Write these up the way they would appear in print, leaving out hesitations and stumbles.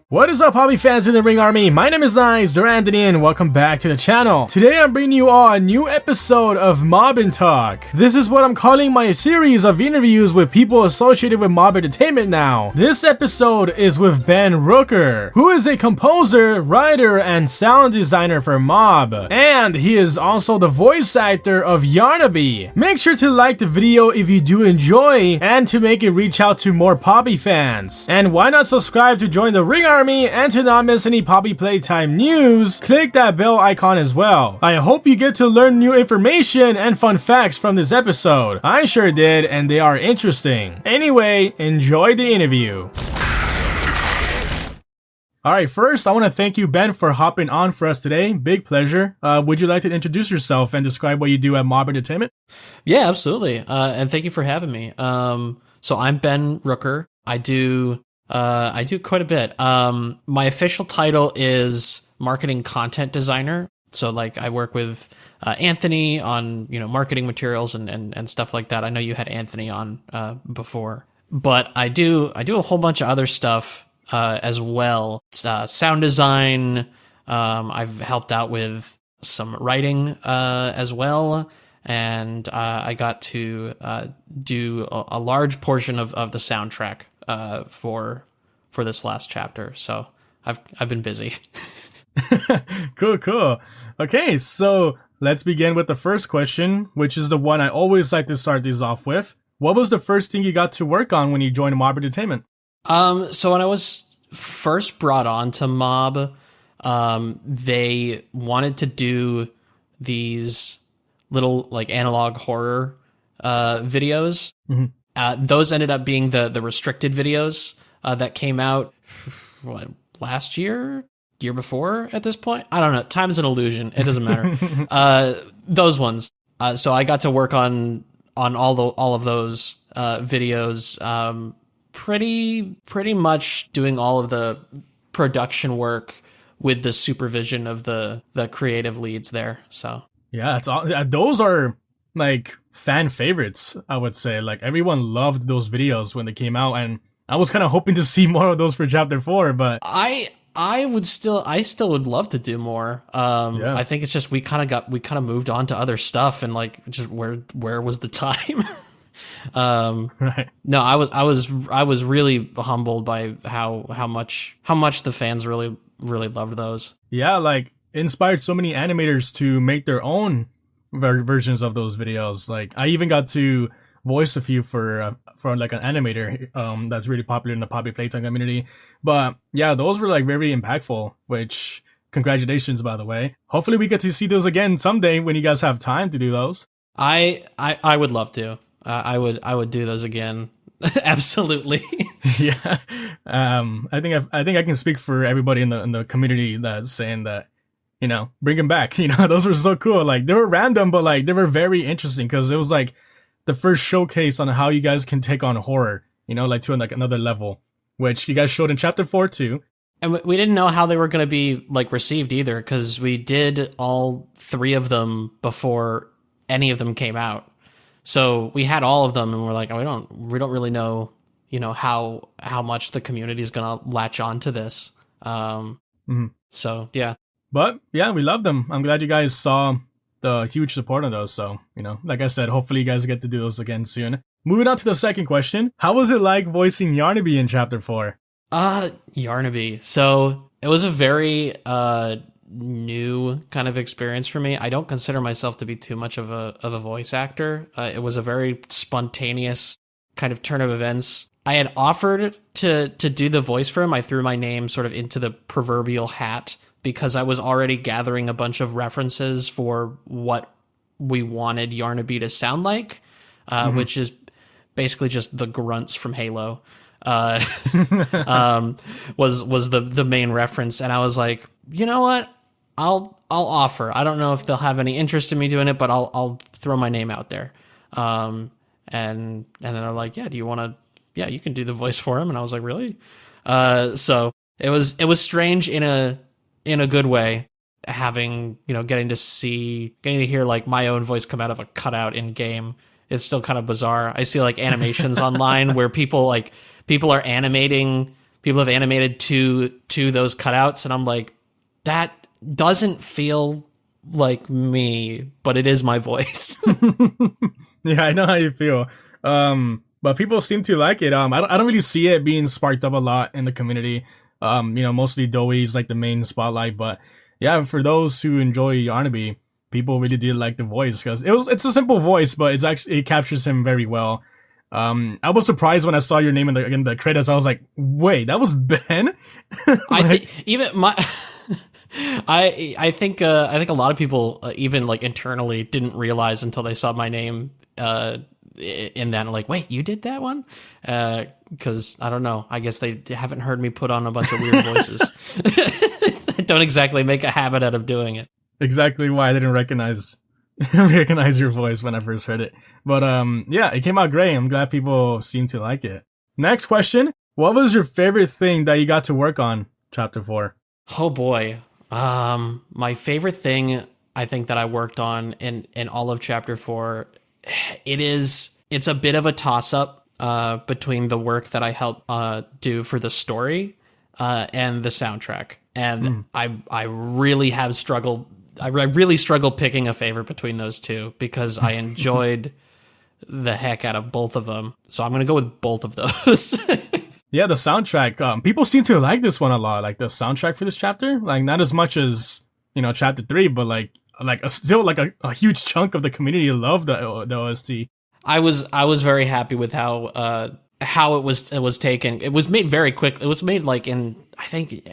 What is up, hobby fans in the Ring Army? My name is Nized, and welcome back to the channel. Today I'm bringing you all a new episode of EnTalk. This is what I'm calling my series of interviews with people associated with mob entertainment now. This episode is with Rooker, who is a composer, writer, and sound designer for mob. And he is also the voice actor of YARNABY. Make sure to like the video if you do enjoy, and to make it reach out to more Poppy fans. And why not subscribe to join the Ring Army? And to not miss any Poppy Playtime news, click that bell icon as well. I hope you get to learn new information and fun facts from this episode. I sure did, and they are interesting. Anyway, enjoy the interview. Alright, first I want to thank you, Ben, for hopping on for us today. Big pleasure. Would you like to introduce yourself and describe what you do at Mob Entertainment? Yeah, absolutely. And thank you for having me. So I'm Ben Rooker. I do quite a bit. My official title is marketing content designer. So like I work with Anthony on, marketing materials and stuff like that. I know you had Anthony on before, but I do a whole bunch of other stuff as well. Sound design. I've helped out with some writing as well. And I got to do a large portion of the soundtrack for this last chapter, so I've been busy. Cool. Okay, so let's begin with the first question, which is the one I always like to start these off with. What was the first thing you got to work on when you joined Mob Entertainment? So when I was first brought on to Mob, they wanted to do these little like analog horror videos. Mm-hmm. Those ended up being the restricted videos that came out last year before at this point. I don't know. Time is an illusion. It doesn't matter. Those ones. So I got to work on all of those videos. Pretty much doing all of the production work with the supervision of the creative leads there. So yeah, those are like fan favorites, I would say. Like everyone loved those videos when they came out, and I was kind of hoping to see more of those for chapter 4, but I still would love to do more. Yeah. I think it's just we kind of moved on to other stuff, and like just where was the time? Right. No, I was really humbled by how much the fans really loved those. Yeah, like inspired so many animators to make their own versions of those videos. Like I even got to voice a few for like an animator that's really popular in the Poppy Playtime community. But yeah, those were like very impactful, which congratulations, by the way. Hopefully we get to see those again someday when you guys have time to do those. I would love to. I would do those again. Absolutely. Yeah. I think I can speak for everybody in the community that's saying that, bring them back. Those were so cool. Like they were random, but like they were very interesting because it was like the first showcase on how you guys can take on horror, like to like another level, which you guys showed in chapter 4 too. And we didn't know how they were going to be like received either, because we did all 3 of them before any of them came out. So we had all of them, and we're like, oh, we don't really know, how much the community is going to latch on to this. So yeah. But yeah, we love them. I'm glad you guys saw the huge support on those. So, like I said, hopefully you guys get to do those again soon. Moving on to the second question. How was it like voicing YARNABY in chapter 4? YARNABY. So it was a very, new kind of experience for me. I don't consider myself to be too much of a voice actor. It was a very spontaneous kind of turn of events. I had offered to do the voice for him. I threw my name sort of into the proverbial hat because I was already gathering a bunch of references for what we wanted YARNABY to sound like, which is basically just the grunts from Halo. Was the main reference, and I was like, you know what? I'll offer. I don't know if they'll have any interest in me doing it, but I'll throw my name out there. And then they're like, yeah, do you want to? Yeah, you can do the voice for him. And I was like, really? So it was strange in a good way, having, getting to hear like my own voice come out of a cutout in game it's still kind of bizarre. I see like animations online where people have animated to those cutouts, and I'm like, that doesn't feel like me, but it is my voice. Yeah, I know how you feel. But people seem to like it. I don't really see it being sparked up a lot in the community. Mostly Doey's like the main spotlight, but yeah, for those who enjoy Yarnaby, people really did like the voice because it's a simple voice, but it captures him very well. I was surprised when I saw your name in the credits. I was like, wait, that was Ben? I think a lot of people even like internally didn't realize until they saw my name in that, like, wait, you did that one? Because I don't know. I guess they haven't heard me put on a bunch of weird voices. I don't exactly make a habit out of doing it. Exactly why I didn't recognize your voice when I first heard it. But yeah, it came out great. I'm glad people seem to like it. Next question. What was your favorite thing that you got to work on Chapter 4? Oh boy. My favorite thing I think that I worked on in all of Chapter 4, it's a bit of a toss-up between the work that I helped do for the story and the soundtrack. And I really have struggled. I really struggled picking a favorite between those two because I enjoyed the heck out of both of them. So I'm going to go with both of those. Yeah, the soundtrack. People seem to like this one a lot. Like the soundtrack for this chapter, like not as much as, Chapter 3, but still a huge chunk of the community loved the OST. I was very happy with how it was taken. It was made very quick. It was made like in, I think,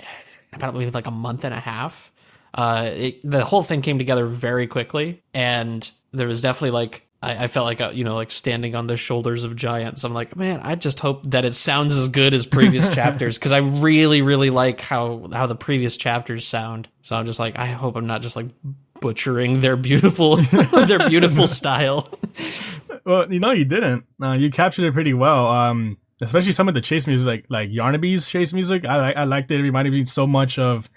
about maybe like a month and a half. The whole thing came together very quickly, and there was definitely like, I felt like, like standing on the shoulders of giants. I'm like, man, I just hope that it sounds as good as previous chapters, because I really, really like how the previous chapters sound. So I'm just like, I hope I'm not just like butchering their beautiful style. Well, you didn't. You captured it pretty well. Especially some of the chase music, like Yarnaby's chase music. I liked it. It reminded me so much of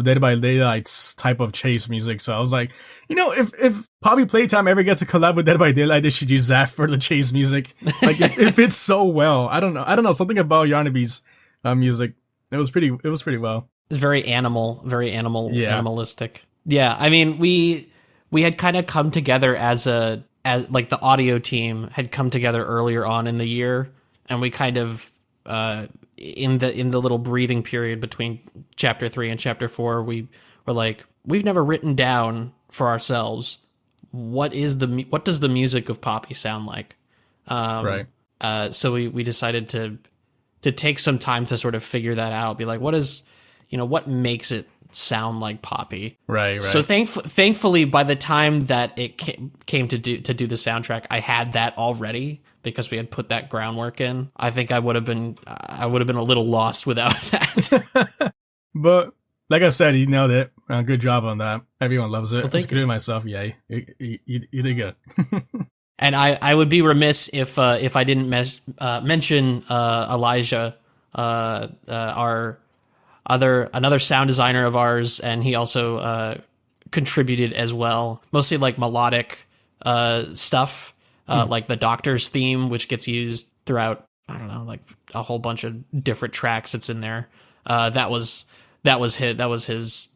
Dead by Daylight's type of chase music. So I was like, if Poppy Playtime ever gets a collab with Dead by Daylight, they should use that for the chase music. Like it fits so well. I don't know. Something about Yarnaby's music. It was pretty well. It's very animalistic. Yeah. I mean, we had kind of come together as like the audio team had come together earlier on in the year, and we kind of, in the little breathing period between Chapter 3 and Chapter 4, we were like, we've never written down for ourselves what does the music of Poppy sound like. Right. So we decided to take some time to sort of figure that out. Be like, what makes it sound like Poppy? Right. So thankfully, by the time that it came to do the soundtrack, I had that already, because we had put that groundwork in. I think I would have been a little lost without that. But like I said, you nailed it. Good job on that. Everyone loves it. Well, including myself. Yeah, you did good. And I would be remiss if I didn't mention Elijah, another sound designer of ours, and he also contributed as well, mostly like melodic stuff. Like the Doctor's theme, which gets used throughout, I don't know, like a whole bunch of different tracks that's in there. That was his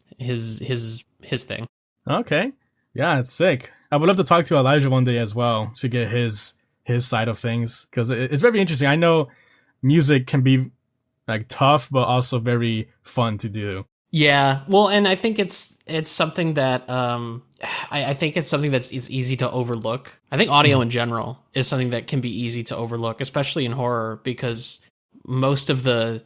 thing. Okay. Yeah, it's sick. I would love to talk to Elijah one day as well to get his side of things, because it's very interesting. I know music can be like tough, but also very fun to do. Yeah. Well, and I think it's something that, I think it's something that's easy to overlook. I think audio in general is something that can be easy to overlook, especially in horror, because most of the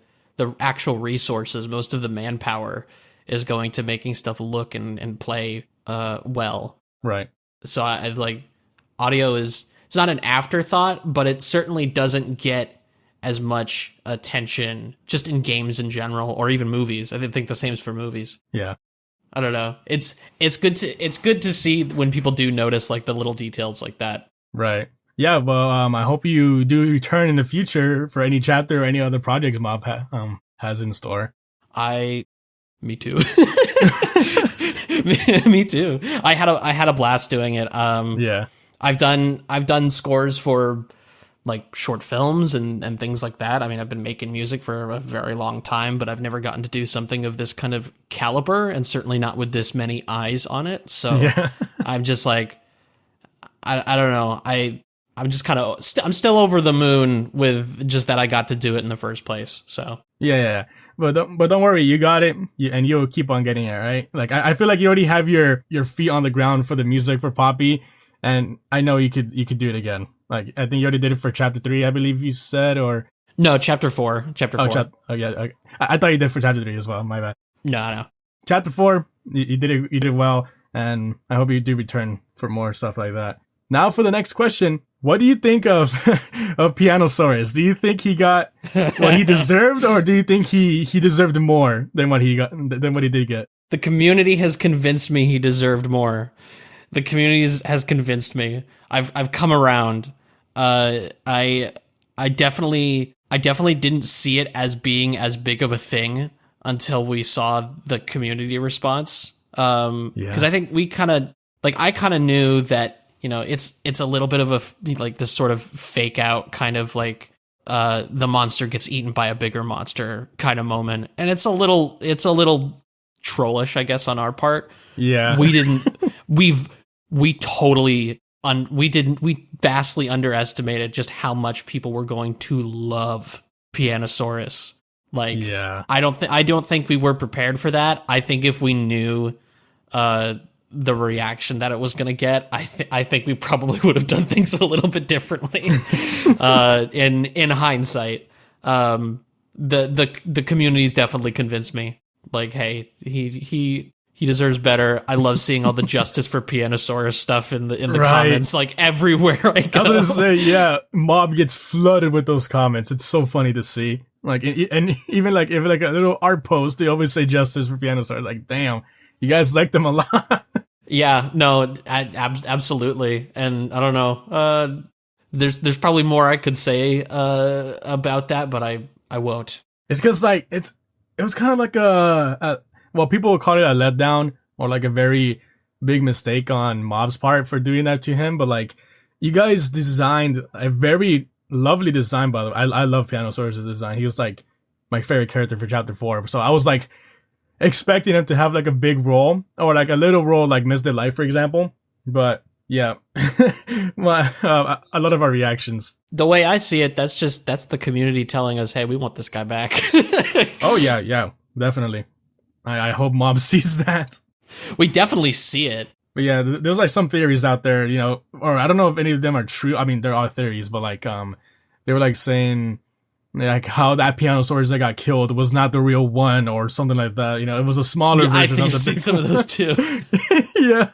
actual resources, most of the manpower is going to making stuff look and play well. Right. So I like audio it's not an afterthought, but it certainly doesn't get as much attention just in games in general, or even movies. I think the same is for movies. Yeah. I don't know. It's good to see when people do notice like the little details like that. Right. Yeah. Well, I hope you do return in the future for any chapter or any other project Mob has in store. Me too. Me too. I had a blast doing it. Yeah. I've done scores for like short films and things like that. I mean, I've been making music for a very long time, but I've never gotten to do something of this kind of caliber, and certainly not with this many eyes on it. So Yeah. I'm just like, I don't know. I'm just kind of, I'm still over the moon with just that I got to do it in the first place. So Yeah. But don't worry, you got it, and you'll keep on getting it, right? Like I feel like you already have your feet on the ground for the music for Poppy, and I know you could do it again. Like I think you already did it for chapter 3, I believe you said, or no, chapter 4. Yeah. Okay. I thought you did for chapter 3 as well. My bad. No. Chapter 4, you did it. You did well, and I hope you do return for more stuff like that. Now for the next question. What do you think of Pianosaurus? Do you think he got what he deserved, or do you think he deserved more than what he did get? The community has convinced me he deserved more. The community has convinced me. I've come around. I definitely didn't see it as being as big of a thing until we saw the community response. Because I think we kind of I kind of knew that. You know, it's a little bit of this sort of fake out kind of the monster gets eaten by a bigger monster kind of moment, and it's a little trollish, I guess, on our part. Yeah, we vastly underestimated just how much people were going to love Pianosaurus. I don't think we were prepared for that. I think if we knew, the reaction that it was going to get, I think we probably would have done things a little bit differently. In hindsight, the community's definitely convinced me. Like, hey, he deserves better. I love seeing all the justice for Pianosaurus stuff in the comments, like everywhere I go. I was gonna say, yeah, Mob gets flooded with those comments. It's so funny to see. Like, and even like if like a little art post, they always say justice for Pianosaurus. Like, damn, you guys like them a lot. Yeah, no, absolutely. And I don't know, there's probably more I could say, about that, but I won't. It's cause like, it was kind of like well, people would call it a letdown or like a very big mistake on Mob's part for doing that to him. But like, you guys designed a very lovely design, by the way. I love Pianosaurus' design. He was like my favorite character for chapter 4. So I was like, expecting him to have like a big role or like a little role like Missed Life, for example. But yeah, a lot of our reactions. The way I see it, that's the community telling us, hey, we want this guy back. Oh yeah, definitely. I hope Mob sees that. We definitely see it. But yeah, there's like some theories out there, you know, or I don't know if any of them are true. I mean, there are theories, but like, they were like saying, like how that Pianosaurus that got killed was not the real one or something like that. You know, it was a smaller version of the big one. Some of those too. Yeah.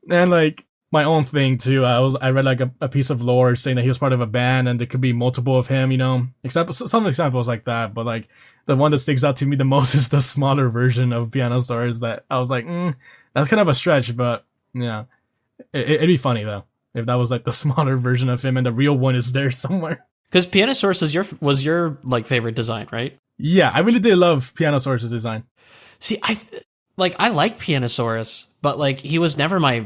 And like my own thing too. I read like a piece of lore saying that he was part of a band and there could be multiple of him, you know, some examples like that. But like the one that sticks out to me the most is the smaller version of Pianosaurus that I was like, that's kind of a stretch, but yeah, it'd be funny though if that was like the smaller version of him and the real one is there somewhere. Because Pianosaurus was your like favorite design, right? Yeah, I really did love Pianosaurus' design. See, I like Pianosaurus, but like he was never my.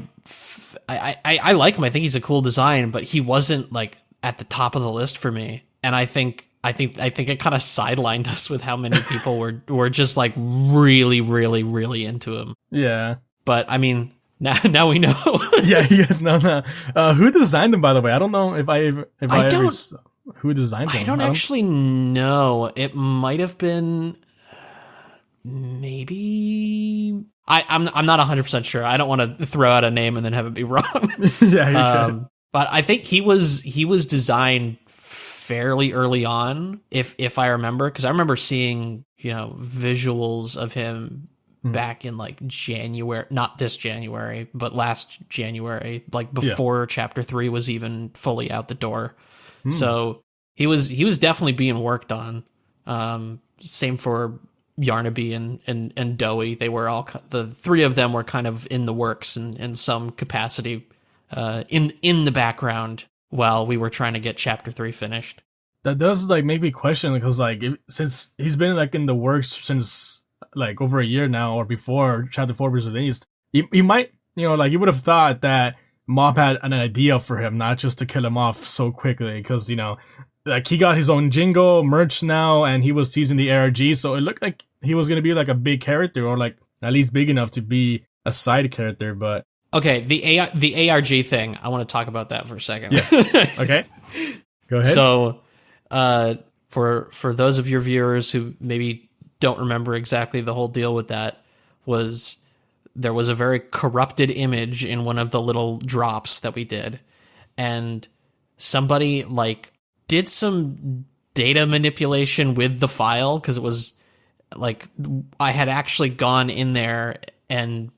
I like him. I think he's a cool design, but he wasn't like at the top of the list for me. And I think it kind of sidelined us with how many people were just like really, really, really into him. Yeah, but I mean. Now we know. Yeah, you guys know that. Who designed them, by the way? I don't know if I ever saw who designed them. I don't actually know. It might have been maybe. I'm not 100% sure. I don't want to throw out a name and then have it be wrong. Yeah, you should. But I think he was designed fairly early on, if I remember, because I remember seeing visuals of him back in like January, not this January, but last January, like before chapter 3 was even fully out the door. So he was definitely being worked on. Same for Yarnaby and Doey. They were all, the three of them were kind of in the works in some capacity, in the background while we were trying to get chapter 3 finished. That does like make me question, because like since he's been like in the works since like over a year now, or before chapter 4 was released, you might, like you would have thought that Mob had an idea for him, not just to kill him off so quickly, because, you know, like, he got his own jingle, merch now, and he was teasing the ARG, so it looked like he was gonna be, like, a big character, or, like, at least big enough to be a side character, but... Okay, the ARG thing, I want to talk about that for a second. Yeah. Okay. Go ahead. So, for those of your viewers who maybe don't remember exactly the whole deal with that, there was a very corrupted image in one of the little drops that we did, and somebody, like, did some data manipulation with the file, because it was, like, I had actually gone in there and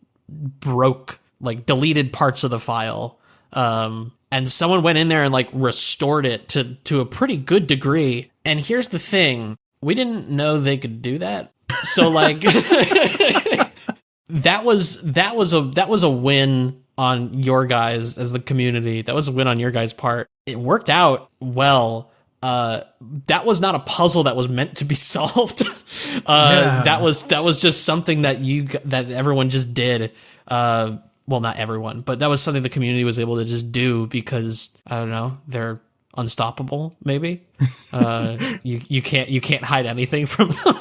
deleted parts of the file, and someone went in there and, like, restored it to a pretty good degree. And here's the thing, we didn't know they could do that, so, like, that was a win on your guys as the community. That was a win on your guys' part. It worked out well. That was not a puzzle that was meant to be solved. That was just something that everyone just did. Well, not everyone, but that was something the community was able to just do because, I don't know, they're unstoppable, maybe. You can't hide anything from them.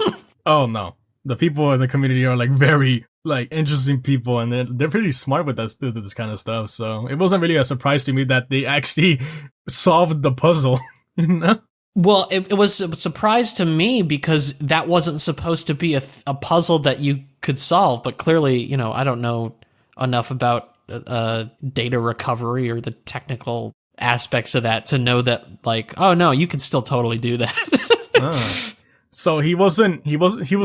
Oh no. The people in the community are, like, very, like, interesting people, and they're pretty smart with this kind of stuff, so it wasn't really a surprise to me that they actually solved the puzzle, you know? Well, it was a surprise to me because that wasn't supposed to be a puzzle that you could solve, but clearly, you know, I don't know enough about data recovery or the technical aspects of that to know that, like, oh no, you can still totally do that. So he was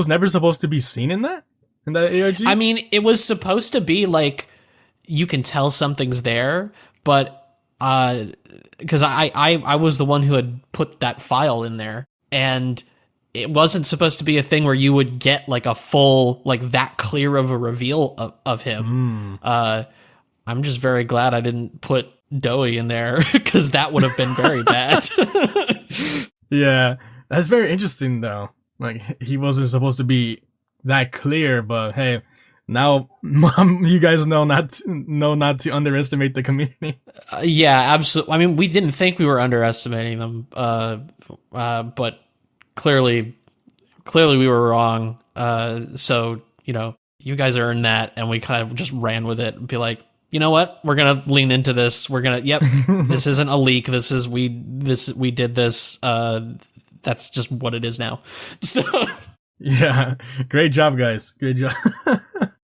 never supposed to be seen in that ARG? I mean, it was supposed to be like you can tell something's there, but because I was the one who had put that file in there, and it wasn't supposed to be a thing where you would get, like, a full, like, that clear of a reveal of him. I'm just very glad I didn't put Doey in there because that would have been very bad. Yeah. That's very interesting, though. Like, he wasn't supposed to be that clear, but hey, now you guys know not to underestimate the community. Yeah, absolutely. I mean, we didn't think we were underestimating them, but clearly we were wrong. So, you know, you guys earned that, and we kind of just ran with it and be like, you know what? We're gonna lean into this. We're gonna, this isn't a leak. We did this. That's just what it is now. So, yeah, great job, guys. Great job.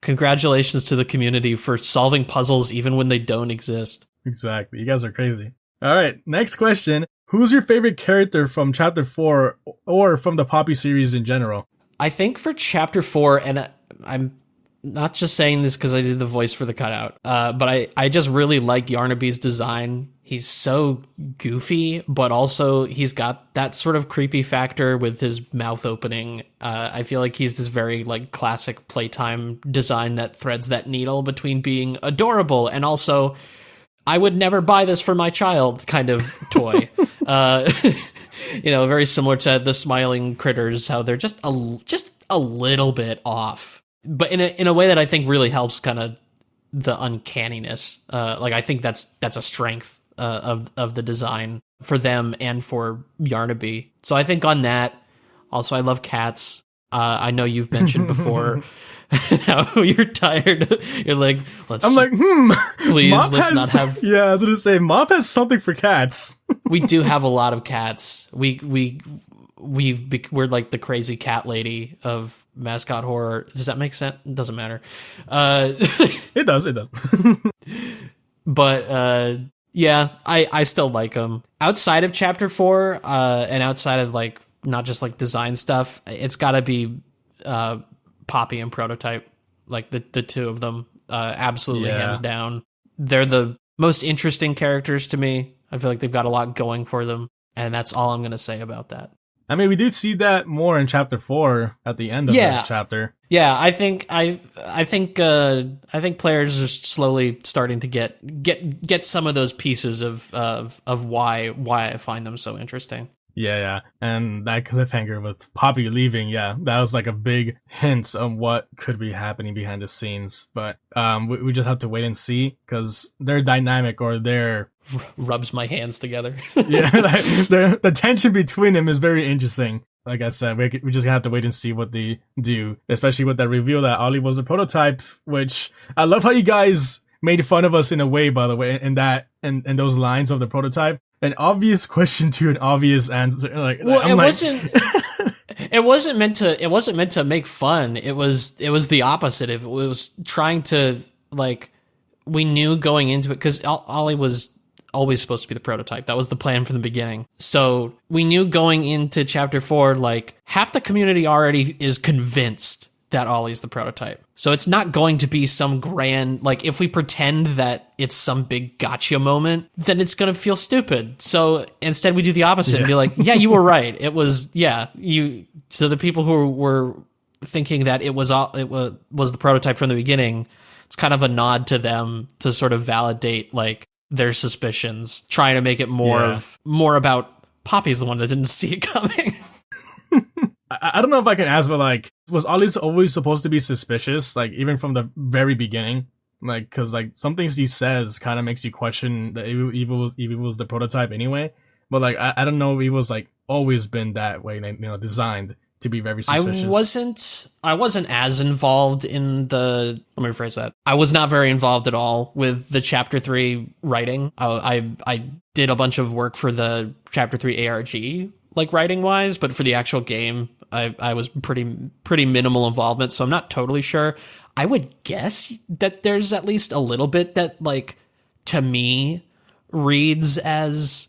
Congratulations to the community for solving puzzles even when they don't exist. Exactly. You guys are crazy. All right, next question. Who's your favorite character from Chapter 4 or from the Poppy series in general? I think for Chapter 4, and I'm not just saying this because I did the voice for the cutout, but I just really like Yarnaby's design. He's so goofy, but also he's got that sort of creepy factor with his mouth opening. I feel like he's this very, like, classic playtime design that threads that needle between being adorable and also, I would never buy this for my child kind of toy. You know, very similar to the smiling critters, how they're just a little bit off, but in a way that I think really helps kind of the uncanniness. Like, I think that's a strength of the design for them and for Yarnaby. So I think on that. Also, I love cats. I know you've mentioned before how you're tired. You're like, please, let's not have. Yeah, I was gonna say, Mom has something for cats. We do have a lot of cats. We're like the crazy cat lady of mascot horror. Does that make sense? It doesn't matter. It does. But yeah, I still like them. Outside of Chapter 4, and outside of, like, not just, like, design stuff, it's gotta be Poppy and Prototype. Like, the two of them, absolutely, hands down. They're the most interesting characters to me. I feel like they've got a lot going for them, and that's all I'm gonna say about that. I mean, we did see that more in Chapter 4 at the end of that chapter. Yeah, I think players are slowly starting to get some of those pieces of why I find them so interesting. Yeah. And that cliffhanger with Poppy leaving, yeah, that was like a big hint of what could be happening behind the scenes. But we just have to wait and see because their dynamic or their Rubs my hands together. yeah, like, the tension between them is very interesting. Like I said, we just have to wait and see what they do, especially with that reveal that Ollie was a prototype. Which I love how you guys made fun of us in a way, by the way, in that and those lines of the prototype. An obvious question to an obvious answer. Like, Well, I'm it like, wasn't. It wasn't meant to. It wasn't meant to make fun. It was. It was the opposite. It was trying to like. We knew going into it because Ollie was always supposed to be the prototype. That was the plan from the beginning. So we knew going into chapter 4, like half the community already is convinced that Ollie's the prototype. So it's not going to be some grand, like if we pretend that it's some big gotcha moment, then it's going to feel stupid. So instead we do the opposite and be like, yeah, you were right. It was, so the people who were thinking that it was the prototype from the beginning, it's kind of a nod to them to sort of validate like their suspicions, trying to make it more about Poppy's the one that didn't see it coming. I don't know if I can ask, but like, was Ollie always supposed to be suspicious? Like, even from the very beginning? Like, cause like, some things he says kind of makes you question that Evil was the prototype anyway. But like, I don't know if he was like, always been that way, designed to be very suspicious. I wasn't as involved in let me rephrase that. I was not very involved at all with the chapter 3 writing. I did a bunch of work for the chapter 3 ARG, like writing wise, but for the actual game, I was pretty minimal involvement. So I'm not totally sure. I would guess that there's at least a little bit that like, to me, reads as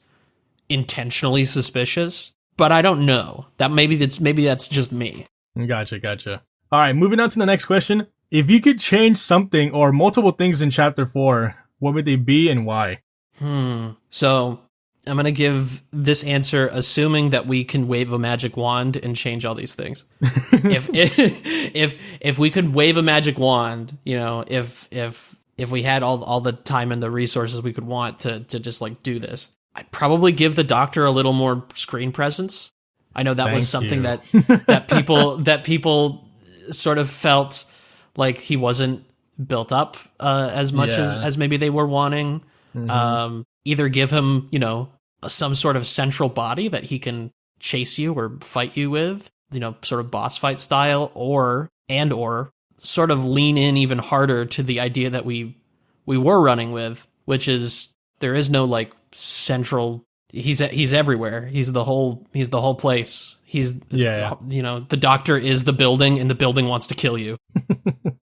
intentionally suspicious. But I don't know. Maybe that's just me. Gotcha. All right, moving on to the next question. If you could change something or multiple things in chapter 4, what would they be and why? So I'm going to give this answer assuming that we can wave a magic wand and change all these things. if we could wave a magic wand, if we had all the time and the resources we could want to just like do this, I'd probably give the Doctor a little more screen presence. I know that was something that people sort of felt like he wasn't built up as much as maybe they were wanting. Mm-hmm. Either give him, some sort of central body that he can chase you or fight you with, sort of boss fight style, or sort of lean in even harder to the idea that we were running with, which is there is no like central. He's everywhere. He's the whole place. The Doctor is the building, and the building wants to kill you.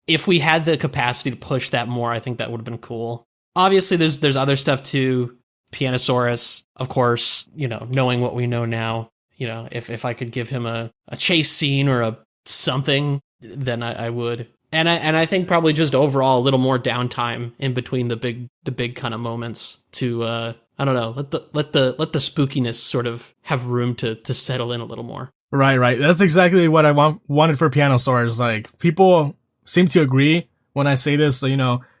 If we had the capacity to push that more, I think that would have been cool. Obviously, there's other stuff too. Pianosaurus, of course. Knowing what we know now, if I could give him a chase scene or a something, then I would. And I think probably just overall a little more downtime in between the big kind of moments to I don't know, let the spookiness sort of have room to settle in a little more. Right. That's exactly what I wanted for Pianosaurus. Like, people seem to agree when I say this.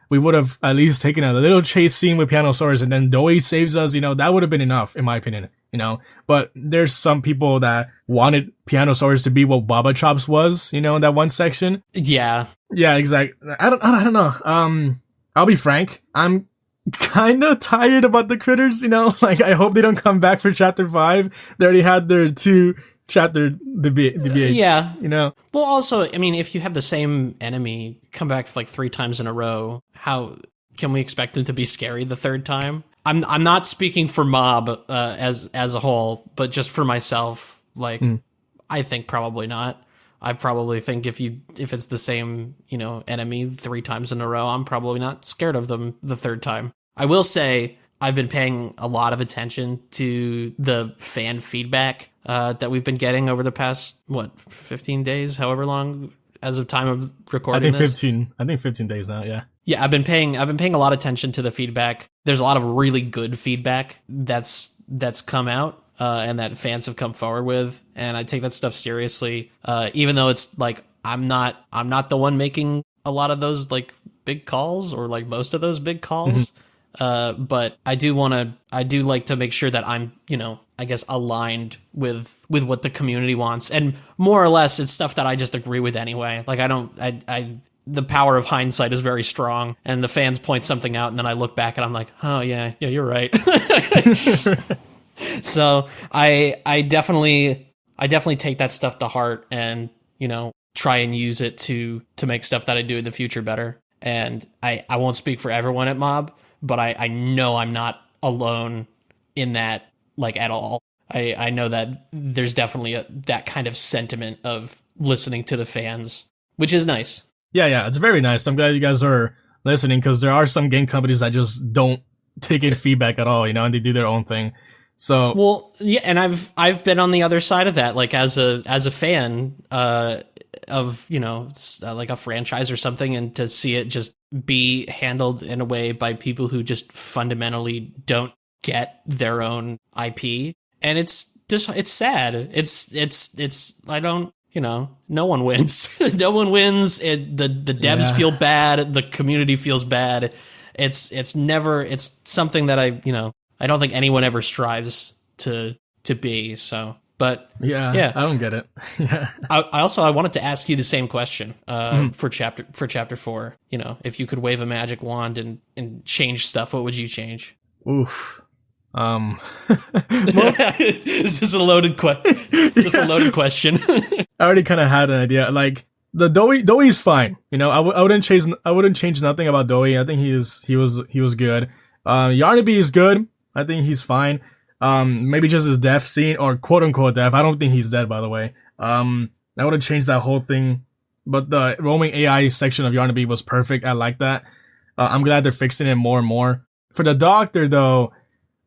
We would have at least taken a little chase scene with Pianosaurus, and then though he saves us, that would have been enough, in my opinion. But there's some people that wanted Pianosaurus to be what Baba Chops was, in that one section. Yeah, exactly. I don't know. I'll be frank. I'm kind of tired about the critters, like I hope they don't come back for chapter 5. They already had their 2 chapter debates. Yeah. Well, also, I mean, if you have the same enemy come back like 3 times in a row, how can we expect them to be scary the 3rd time? I'm not speaking for Mob as a whole, but just for myself. Like, I think probably not. I probably think if it's the same, enemy 3 times in a row, I'm probably not scared of them the 3rd time. I will say I've been paying a lot of attention to the fan feedback that we've been getting over the past 15 days, however long as of time of recording. I think 15 days now. Yeah. Yeah, I've been paying a lot of attention to the feedback. There's a lot of really good feedback that's come out. And that fans have come forward with, and I take that stuff seriously. Even though it's like I'm not the one making a lot of those like big calls or like most of those big calls. But I do like to make sure that I'm I guess, aligned with what the community wants. And more or less, it's stuff that I just agree with anyway. Like, the power of hindsight is very strong, and the fans point something out, and then I look back and I'm like, oh yeah, you're right. So I definitely take that stuff to heart, and, you know, try and use it to make stuff that I do in the future better. And I won't speak for everyone at Mob, but I know I'm not alone in that, like, at all. I know that there's definitely that kind of sentiment of listening to the fans, which is nice. Yeah, it's very nice. I'm glad you guys are listening, because there are some game companies that just don't take in feedback at all, you know, and they do their own thing. So, well, yeah, and I've been on the other side of that, like as a fan of, you know, like a franchise or something, and to see it just be handled in a way by people who just fundamentally don't get their own IP, and it's sad. It's I don't, you know, no one wins. No one wins. The devs feel bad. The community feels bad. It's something that I don't think anyone ever strives to be. So, but yeah, I don't get it. Yeah. I wanted to ask you the same question for chapter 4. You know, if you could wave a magic wand and change stuff, what would you change? Oof. This is a loaded a loaded question. I already kind of had an idea. Like, the Doi's fine. You know, I wouldn't change nothing about Doi. I think he was good. YARNABY is good. I think he's fine. Maybe just his death scene, or quote unquote death. I don't think he's dead, by the way. I would have changed that whole thing. But the roaming AI section of YARNABY was perfect. I like that. I'm glad they're fixing it more and more. For the Doctor, though,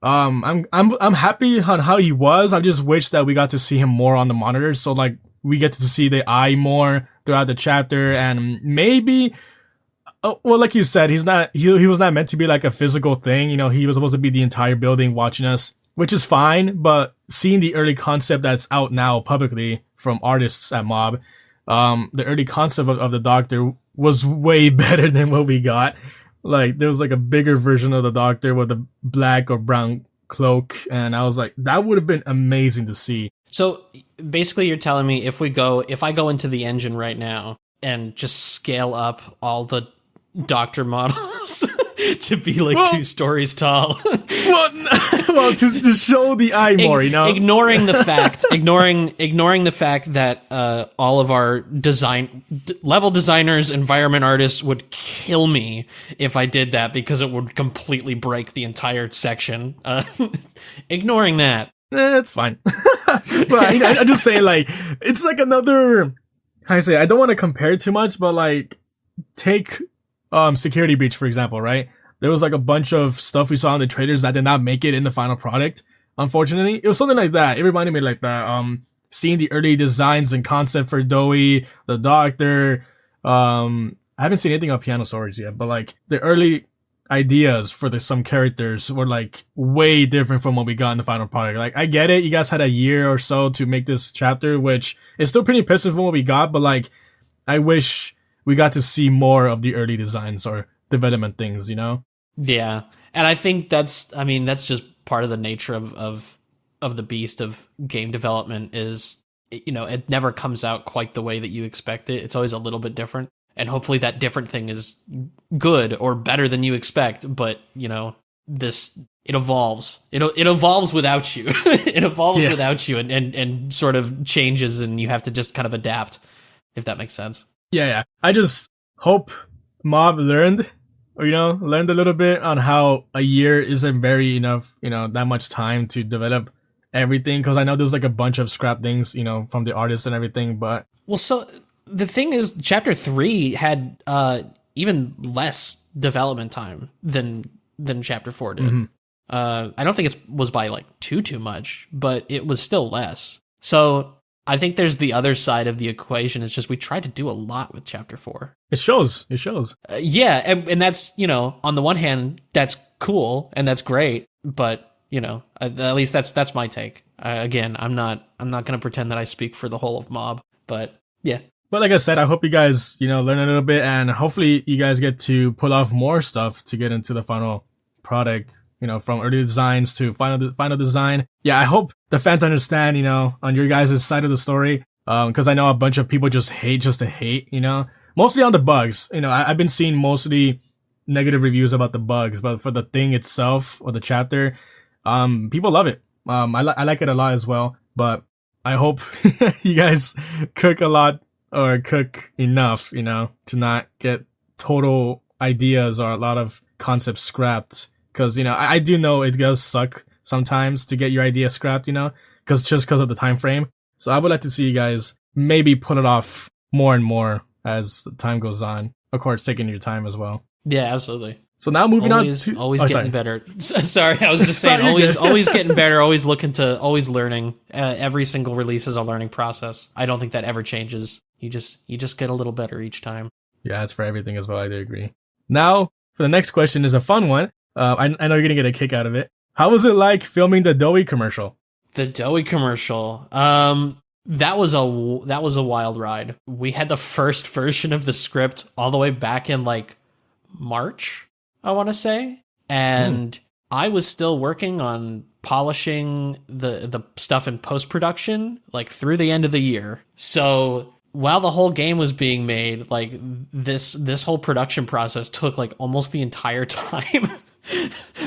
I'm happy on how he was. I just wish that we got to see him more on the monitors, so like we get to see the eye more throughout the chapter, and maybe, well, like you said, he was not meant to be like a physical thing. You know, he was supposed to be the entire building watching us, which is fine. But seeing the early concept that's out now publicly from artists at Mob, the early concept of the Doctor was way better than what we got. Like, there was like a bigger version of the Doctor with a black or brown cloak, and I was like, that would have been amazing to see. So basically you're telling me if I go into the engine right now and just scale up all the Doctor models to be like 2 stories tall. well, to show the eye more, you know? Ignoring the fact that all of our level designers, environment artists would kill me if I did that, because it would completely break the entire section. Ignoring that. It's fine. But I'm just saying, like, it's like another, how I say, I don't want to compare too much, but like, take Security Breach, for example, right? There was like a bunch of stuff we saw in the trailers that did not make it in the final product, unfortunately. It was something like that. It reminded me like that. Seeing the early designs and concept for Doi, the Doctor. I haven't seen anything on Piano Stories yet, but like the early ideas for some characters were like way different from what we got in the final product. Like, I get it. You guys had a year or so to make this chapter, which is still pretty impressive from what we got, but like, I wish we got to see more of the early designs or development things, you know? Yeah. And I think that's just part of the nature of the beast of game development is, you know, it never comes out quite the way that you expect it. It's always a little bit different. And hopefully that different thing is good or better than you expect. But, you know, it evolves. It evolves without you. It evolves without you and sort of changes, and you have to just kind of adapt, if that makes sense. Yeah. I just hope Mob learned a little bit on how a year isn't very enough, you know, that much time to develop everything. Cause I know there's like a bunch of scrap things, you know, from the artists and everything, but. Well, so the thing is, chapter 3 had, even less development time than chapter 4 did. Mm-hmm. I don't think it was by like too much, but it was still less. So I think there's the other side of the equation. It's just we tried to do a lot with chapter 4. It shows. Yeah, and that's, you know, on the one hand, that's cool and that's great, but, you know, at least that's my take. Again, I'm not going to pretend that I speak for the whole of Mob, but yeah. But like I said, I hope you guys, you know, learn a little bit, and hopefully you guys get to pull off more stuff to get into the final product from early designs to final design. Yeah, I hope the fans understand, on your guys' side of the story. Cause I know a bunch of people just hate just to hate, mostly on the bugs. I've been seeing mostly negative reviews about the bugs, but for the thing itself or the chapter, people love it. I like it a lot as well, but I hope you guys cook a lot or cook enough, to not get total ideas or a lot of concepts scrapped. Cause, I do know it does suck sometimes to get your idea scrapped, cause of the time frame. So I would like to see you guys maybe put it off more and more as the time goes on. Of course, taking your time as well. Yeah, absolutely. So now moving always getting better. Sorry, I was just saying, always getting better, always learning. Every single release is a learning process. I don't think that ever changes. You just get a little better each time. Yeah, that's for everything as well. I do agree. Now, for the next question is a fun one. I know you're gonna get a kick out of it. How was it like filming the Dowie commercial? The Dowie commercial. That was a wild ride. We had the first version of the script all the way back in like March, I want to say. And I was still working on polishing the stuff in post-production like through the end of the year. So while the whole game was being made, like this whole production process took like almost the entire time,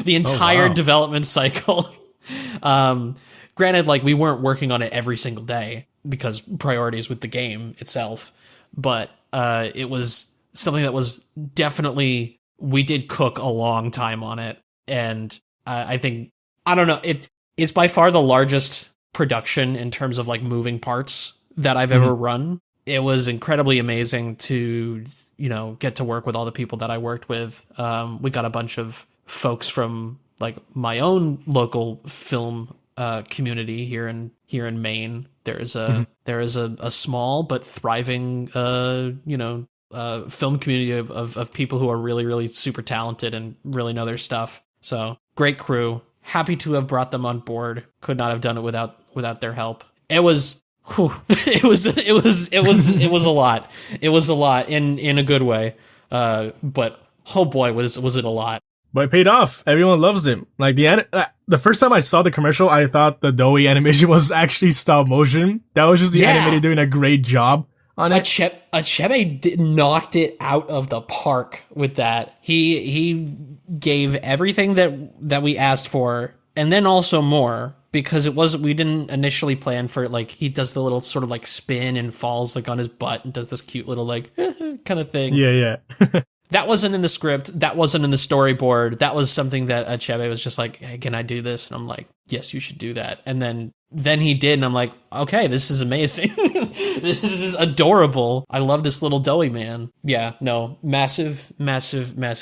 the entire development cycle. Granted, like we weren't working on it every single day because priorities with the game itself, but it was something that was definitely, we did cook a long time on it. And I think, I don't know, it's by far the largest production in terms of like moving parts that I've ever run. It was incredibly amazing to, get to work with all the people that I worked with. We got a bunch of folks from like my own local film community here in Maine. There is a small but thriving film community of people who are really, really super talented and really know their stuff. So great crew. Happy to have brought them on board. Could not have done it without their help. It was it was a lot. It was a lot in a good way. But oh boy, was it a lot. But it paid off. Everyone loves it. Like the first time I saw the commercial, I thought the Dowie animation was actually stop motion. That was just the animator doing a great job on it. Achebe knocked it out of the park with that. He gave everything that we asked for, and then also more, because we didn't initially plan for it. Like he does the little sort of like spin and falls like on his butt and does this cute little like kind of thing. Yeah. That wasn't in the script. That wasn't in the storyboard. That was something that Achebe was just like, hey, can I do this? And I'm like, yes, you should do that. And then he did. And I'm like, okay, this is amazing. This is adorable. I love this little Dowie man. Yeah, no, massive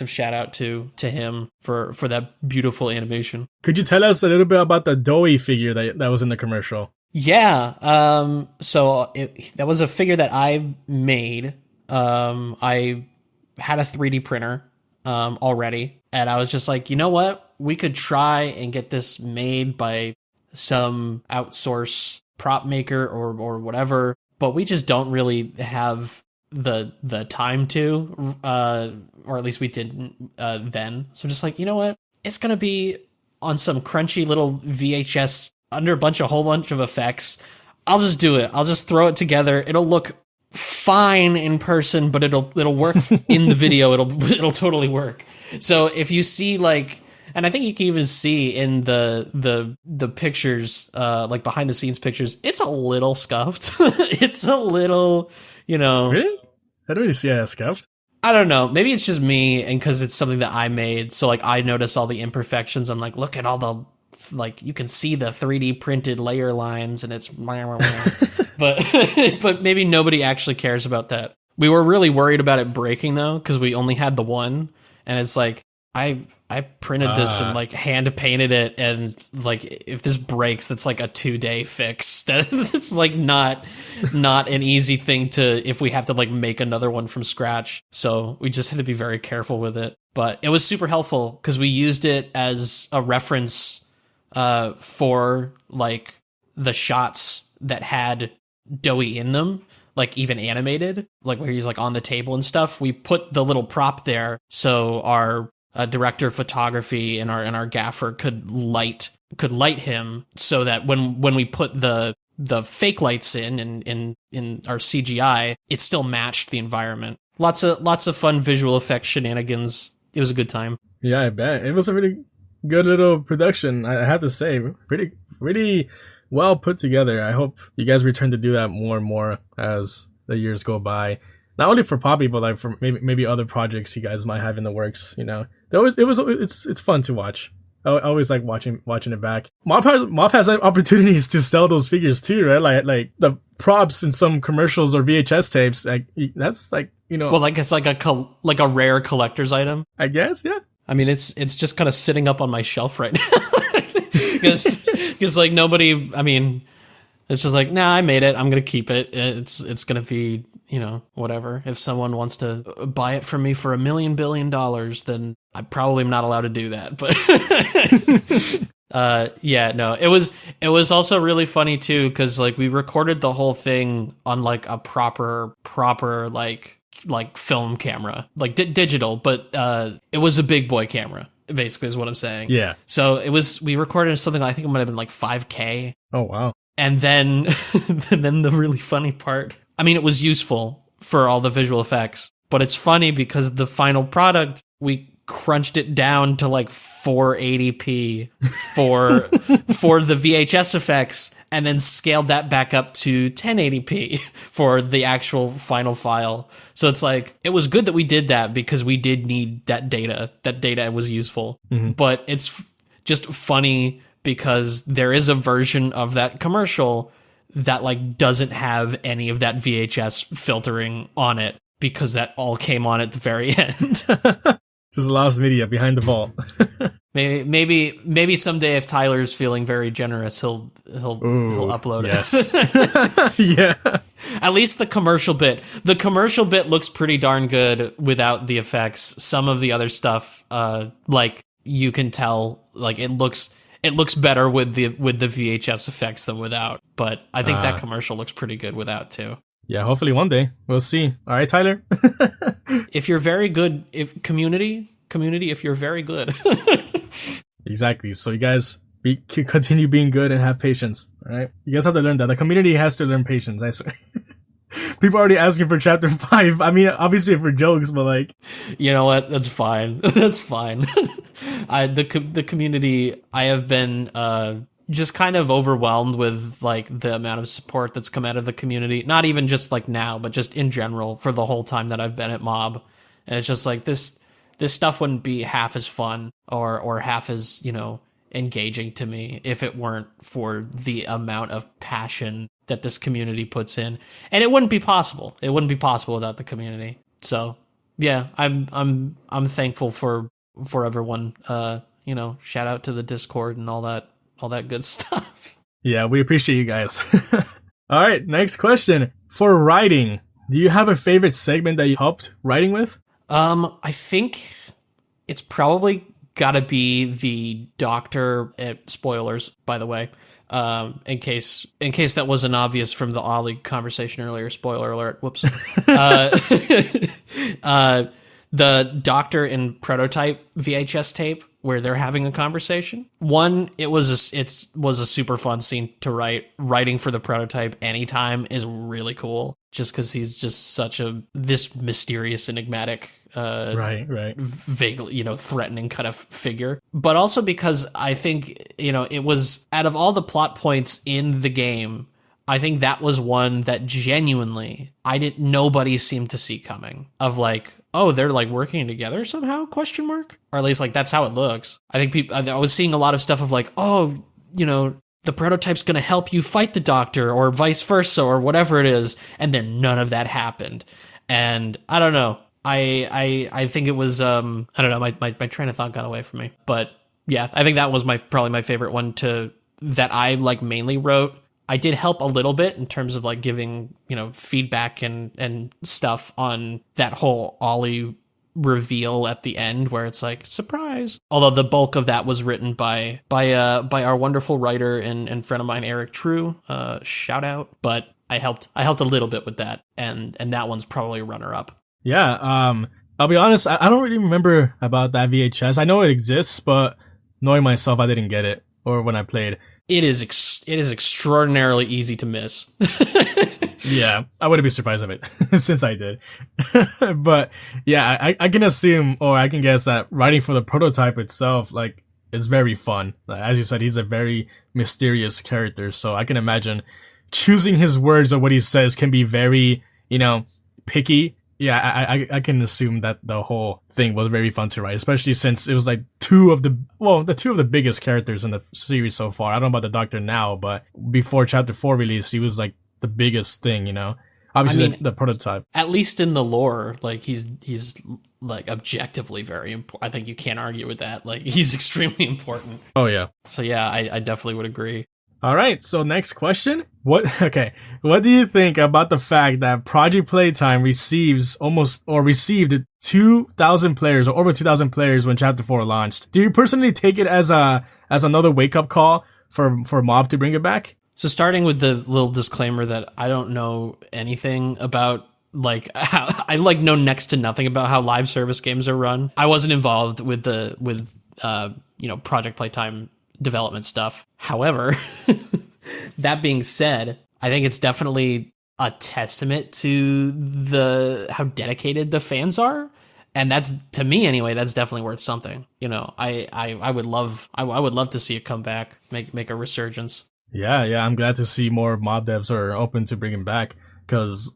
shout out to him for that beautiful animation. Could you tell us a little bit about the Dowie figure that was in the commercial? Yeah. So that was a figure that I made. I had a 3D printer already, and I was just like, you know what? We could try and get this made by some outsource prop maker or whatever, but we just don't really have the time to, or at least we didn't then. So just like, you know what? It's gonna be on some crunchy little VHS under a whole bunch of effects. I'll just do it. I'll just throw it together. It'll look fine in person, but it'll work in the video. It'll totally work. So if you see like, and I think you can even see in the pictures, like behind the scenes pictures, it's a little scuffed. It's a little, Really? How do you see it scuffed? I don't know. Maybe it's just me, and because it's something that I made, so like I notice all the imperfections. I'm like, look at all the, like, you can see the 3D printed layer lines, and it's but maybe nobody actually cares about that. We were really worried about it breaking though, because we only had the one, and it's like I printed this and like hand painted it, and like if this breaks, that's like a 2-day fix. That's like not an easy thing to, if we have to like make another one from scratch. So we just had to be very careful with it. But it was super helpful because we used it as a reference for like the shots that had Dowie in them, like even animated, like where he's like on the table and stuff. We put the little prop there so our director of photography and our gaffer could light him so that when we put the fake lights in our CGI, it still matched the environment. Lots of fun visual effects shenanigans. It was a good time. Yeah, I bet. It was a really good little production, I have to say. Pretty well put together. I hope you guys return to do that more and more as the years go by. Not only for Poppy, but like for maybe other projects you guys might have in the works. It's fun to watch. I always like watching it back. Mob has opportunities to sell those figures too, right? Like the props in some commercials or VHS tapes. Like that's like, Well, like it's like a rare collector's item. I guess, yeah. I mean, it's just kind of sitting up on my shelf right now because like nobody. I mean, it's just like, nah, I made it. I'm gonna keep it. It's gonna be, whatever. If someone wants to buy it from me for $1 million billion, then I probably am not allowed to do that. But yeah, no, it was also really funny too, because like we recorded the whole thing on like a proper like film camera, like digital, but it was a big boy camera, basically is what I'm saying. Yeah. So we recorded something, I think it might have been like 5K. Oh wow. And then then the really funny part, I mean, it was useful for all the visual effects, but it's funny because the final product, we crunched it down to like 480p for the VHS effects, and then scaled that back up to 1080p for the actual final file. So it's like, it was good that we did that because we did need that data. That data was useful. Mm-hmm. But it's just funny because there is a version of that commercial that like doesn't have any of that VHS filtering on it, because that all came on at the very end. Just lost media behind the vault. maybe someday, if Tyler's feeling very generous, he'll upload it. Yes. Yeah. At least the commercial bit. The commercial bit looks pretty darn good without the effects. Some of the other stuff, like you can tell, like it looks better with the VHS effects than without. But I think that commercial looks pretty good without too. Yeah, hopefully one day. We'll see. All right, Tyler? If you're very good, community, if you're very good. Exactly. So you guys continue being good and have patience. All right? You guys have to learn that. The community has to learn patience, I swear. People are already asking for chapter 5. I mean, obviously for jokes, but like... You know what? That's fine. That's fine. The community, I have been... just kind of overwhelmed with like the amount of support that's come out of the community. Not even just like now, but just in general for the whole time that I've been at Mob. And it's just like this stuff wouldn't be half as fun or half as, engaging to me if it weren't for the amount of passion that this community puts in. And it wouldn't be possible. It wouldn't be possible without the community. So yeah, I'm thankful for everyone. Shout out to the Discord and all that good stuff. Yeah, we appreciate you guys. All right, next question. For writing, do you have a favorite segment that you helped writing with? I think it's probably gotta be the doctor. Spoilers, by the way. In case that wasn't obvious from the Ollie conversation earlier. Spoiler alert. Whoops. The doctor in Prototype VHS tape where they're having a conversation. One, it was a super fun scene to write. Writing for the Prototype anytime is really cool, just because he's just this mysterious, enigmatic, right, vaguely, threatening kind of figure. But also because I think, it was, out of all the plot points in the game, I think that was one that genuinely nobody seemed to see coming, of like, oh, they're like working together somehow, ? Or at least like that's how it looks. I think I was seeing a lot of stuff of like, oh, the Prototype's going to help you fight the doctor or vice versa or whatever it is. And then none of that happened. And I don't know. I think it was, I don't know. My train of thought got away from me, but yeah, I think that was probably my favorite one that I like mainly wrote. I did help a little bit in terms of like giving, feedback and stuff on that whole Ollie reveal at the end where it's like, surprise. Although the bulk of that was written by our wonderful writer and friend of mine, Eric True, shout out. But I helped a little bit with that. And that one's probably runner up. Yeah. I'll be honest, I don't really remember about that VHS. I know it exists, but knowing myself, I didn't get it, or when I played. It is extraordinarily easy to miss. Yeah, I wouldn't be surprised of it since I did. But yeah, I can assume, or I can guess that writing for the prototype itself, like, is very fun. Like, as you said, he's a very mysterious character, so I can imagine choosing his words or what he says can be very, picky. Yeah, I can assume that the whole thing was very fun to write, especially since it was like two of the biggest characters in the series so far. I don't know about the Doctor now, but before Chapter 4 release, he was like the biggest thing, Obviously, I mean, the prototype. At least in the lore, like he's like objectively very important. I think you can't argue with that. Like he's extremely important. Oh yeah. So yeah, I definitely would agree. All right. So next question. What do you think about the fact that Project Playtime received 2,000 players or over 2,000 players when Chapter 4 launched? Do you personally take it as another wake up call for Mob to bring it back? So starting with the little disclaimer that I don't know anything about, like, how I know next to nothing about how live service games are run. I wasn't involved with Project Playtime development stuff. However, that being said, I think it's definitely a testament to how dedicated the fans are. And that's, to me anyway, that's definitely worth something. I would love to see it come back, make a resurgence. Yeah, I'm glad to see more mob devs are open to bringing back, because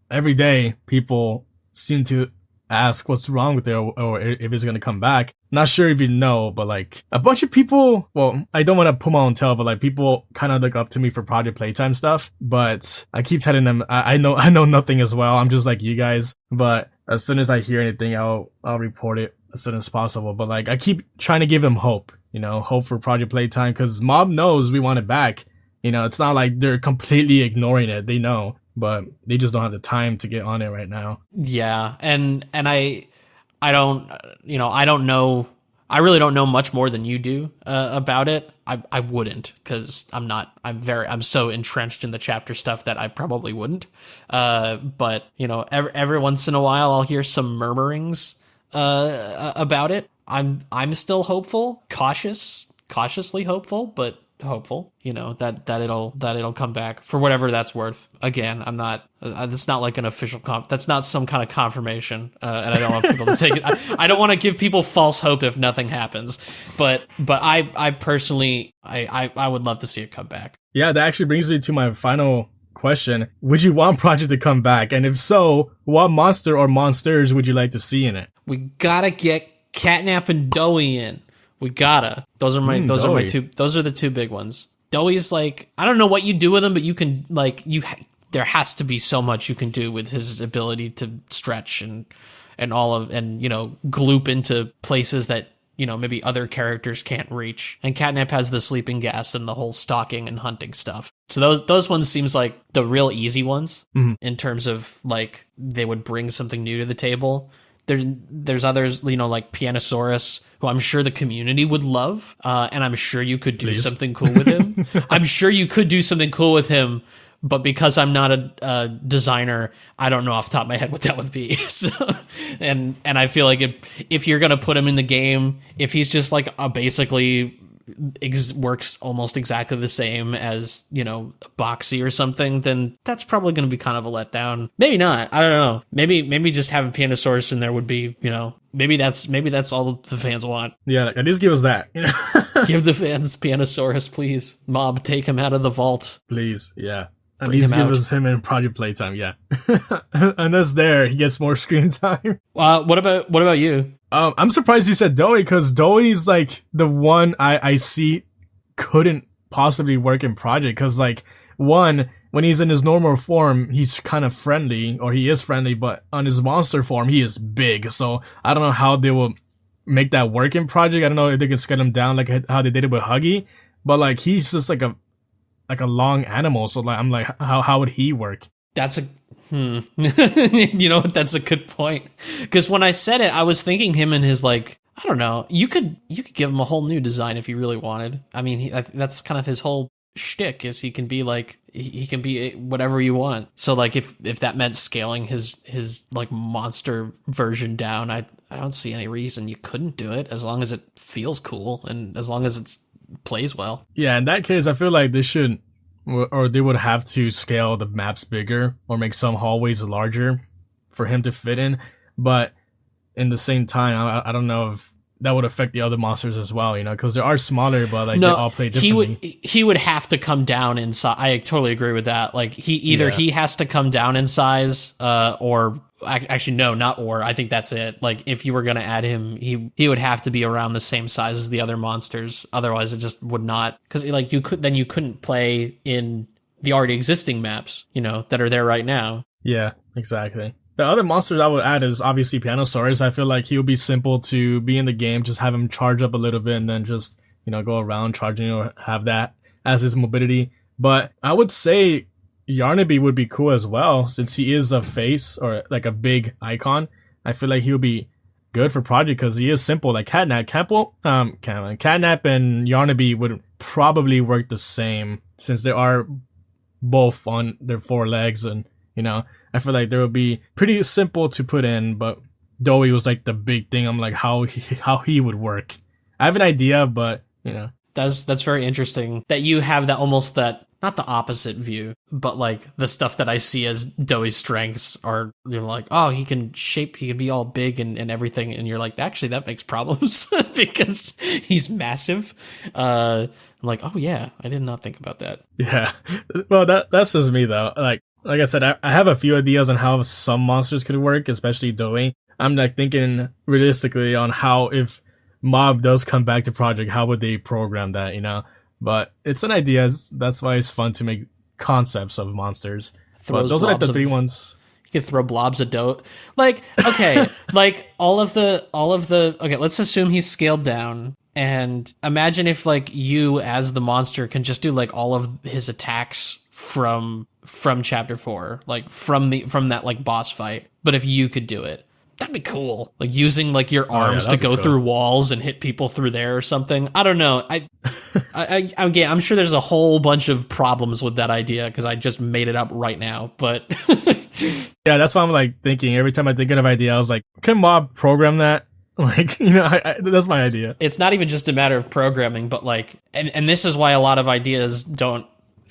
every day people seem to ask what's wrong with it or if it's going to come back. Not sure if you know, but like a bunch of people, well, I don't want to put my own tail, but like people kind of look up to me for Project Playtime stuff, but I keep telling them I know nothing as well. I'm just like you guys, but as soon as I hear anything, I'll report it as soon as possible. But like I keep trying to give them hope. Hope for Project Playtime, because Mob knows we want it back. It's not like they're completely ignoring it. They know, but they just don't have the time to get on it right now. Yeah. And I don't know. I really don't know much more than you do, about it. I wouldn't, because I'm so entrenched in the chapter stuff that I probably wouldn't. But every once in a while I'll hear some murmurings, about it. I'm still hopeful, cautiously hopeful, but hopeful, that it'll come back for whatever that's worth. Again, I'm not, it's not like an official that's not some kind of confirmation. And I don't want people to take it. I don't want to give people false hope if nothing happens, but I personally, I would love to see it come back. Yeah, that actually brings me to my final question. Would you want Project to come back? And if so, what monster or monsters would you like to see in it? We gotta get Catnap and Doughy in. We gotta. Those are my two. Those are the two big ones. Doughy's like, I don't know what you do with him, but you can there has to be so much you can do with his ability to stretch and gloop into places that maybe other characters can't reach. And Catnap has the sleeping gas and the whole stalking and hunting stuff. So those ones seems like the real easy ones, in terms of like they would bring something new to the table. There's others, like Pianosaurus, who I'm sure the community would love, and I'm sure you could do something cool with him. I'm sure you could do something cool with him, but because I'm not a designer, I don't know off the top of my head what that would be. So, and I feel like if you're gonna put him in the game, if he's just like basically works almost exactly the same as Boxy or something, then that's probably going to be kind of a letdown. Maybe not. I don't know. Maybe just having Pianosaurus in there would be, maybe that's all the fans want. Yeah, at least give us that. Give the fans Pianosaurus, please. Mob, take him out of the vault, please. Yeah. At least give us him in Project Playtime, yeah. Unless he gets more screen time. What about you? I'm surprised you said Doughy, because Doughy's like the one I see couldn't possibly work in Project, because like, one, when he's in his normal form, he's kind of friendly, or he is friendly, but on his monster form, he is big. So I don't know how they will make that work in Project. I don't know if they can scale him down like how they did it with Huggy, but like he's just like a long animal. So like, I'm like, how would he work? That's that's a good point. Because when I said it, I was thinking him and his like, I don't know, you could give him a whole new design if you really wanted. I mean, that's kind of his whole shtick, is he can be like, he can be whatever you want. So like if that meant scaling his like monster version down, I don't see any reason you couldn't do it as long as it feels cool and as long as it plays well. Yeah, in that case, I feel like they should, or they would have to scale the maps bigger or make some hallways larger for him to fit in. But in the same time, I don't know if that would affect the other monsters as well, you know, because they are smaller, but like they all play differently. He would have to come down in size. I totally agree with that. Like he has to come down in size, or actually no, not or. I think that's it. Like if you were gonna add him, he would have to be around the same size as the other monsters. Otherwise, it just would not. Because like you couldn't play in the already existing maps, you know, that are there right now. Yeah, exactly. The other monsters I would add is obviously Pianosaurus. I feel like he would be simple to be in the game, just have him charge up a little bit and then just, you know, go around charging or have that as his mobility. But I would say YARNABY would be cool as well, since he is a face or like a big icon. I feel like he would be good for Project because he is simple. Like Catnap and YARNABY would probably work the same since they are both on their 4 legs, and you know, I feel like they would be pretty simple to put in, but Doughy was like the big thing. I'm like, how he would work. I have an idea, but you know. That's very interesting that you have that almost that, not the opposite view, but like the stuff that I see as Doughy's strengths are, you're like, oh, he can be all big and everything. And you're like, actually, that makes problems because he's massive. I'm like, oh yeah, I did not think about that. Yeah. Well, that's just me though. Like I said, I have a few ideas on how some monsters could work, especially Doughy. I'm like thinking realistically on how, if Mob does come back to Project, how would they program that, you know? But it's an idea. That's why it's fun to make concepts of monsters. But those are like the 3 ones. You could throw blobs of dough. Like, okay, like all of the, okay, let's assume he's scaled down. And imagine if like you as the monster can just do like all of his attacks from chapter 4, like from that like boss fight. But if you could do it, that'd be cool. Like using like your arms to go through walls and hit people through there or something. I don't know. Again, I'm sure there's a whole bunch of problems with that idea because I just made it up right now. But yeah, that's why I'm like thinking every time I think of an idea, I was like, can Mob program that? Like, you know, that's my idea. It's not even just a matter of programming, but like, and this is why a lot of ideas don't.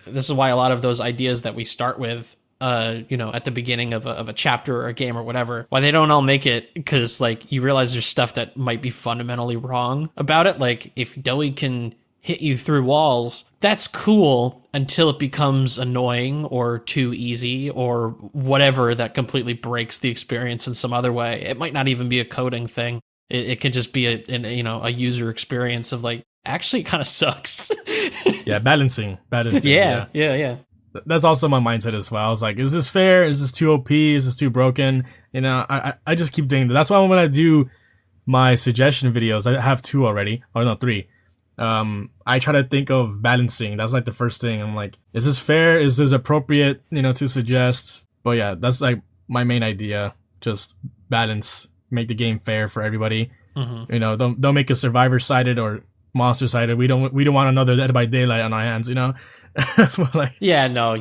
This is why a lot of those ideas that we start with, you know, at the beginning of a chapter or a game or whatever, why they don't all make it, because like you realize there's stuff that might be fundamentally wrong about it. Like if Doughy can hit you through walls, that's cool until it becomes annoying or too easy or whatever that completely breaks the experience in some other way. It might not even be a coding thing. It could just be a user experience of like, actually it kind of sucks. Yeah, balancing. Yeah. That's also my mindset as well. I was like, is this fair? Is this too OP? Is this too broken? You know, I just keep doing that. That's why when I do my suggestion videos, I have 2 already, or no, 3. I try to think of balancing. That's like the first thing. I'm like, is this fair? Is this appropriate, you know, to suggest? But yeah, that's like my main idea. Just balance, make the game fair for everybody. Mm-hmm. You know, don't make it survivor-sided or monster-sided. We don't want another Dead by Daylight on our hands, you know? Like, yeah, no,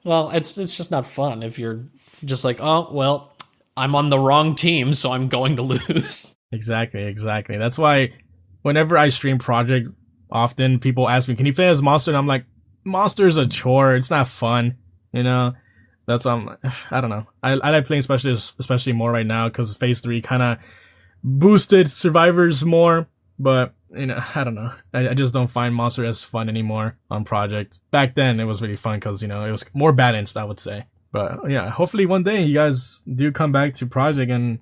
well, it's just not fun if you're just like, oh, well, I'm on the wrong team, so I'm going to lose. Exactly. That's why whenever I stream Project, often people ask me, can you play as Monster? And I'm like, Monster is a chore. It's not fun, you know? That's I don't know. I like playing especially more right now because Phase 3 kind of boosted survivors more, but you know, I don't know. I just don't find Monster as fun anymore on Project. Back then, it was really fun because, you know, it was more balanced, I would say. But yeah, hopefully one day you guys do come back to Project and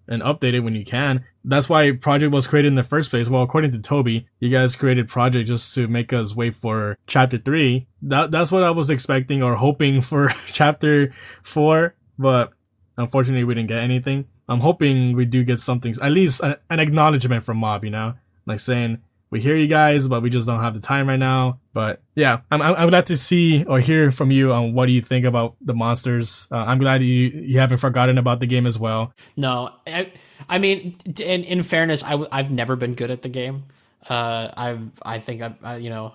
update it when you can. That's why Project was created in the first place. Well, according to Toby, you guys created Project just to make us wait for Chapter 3. That's what I was expecting or hoping for Chapter 4, but unfortunately we didn't get anything. I'm hoping we do get something, at least an acknowledgement from Mob, you know? Like saying, we hear you guys, but we just don't have the time right now. But yeah, I'm glad to see or hear from you on what do you think about the monsters. I'm glad you haven't forgotten about the game as well. No, I mean, in fairness, I've never been good at the game. I think you know,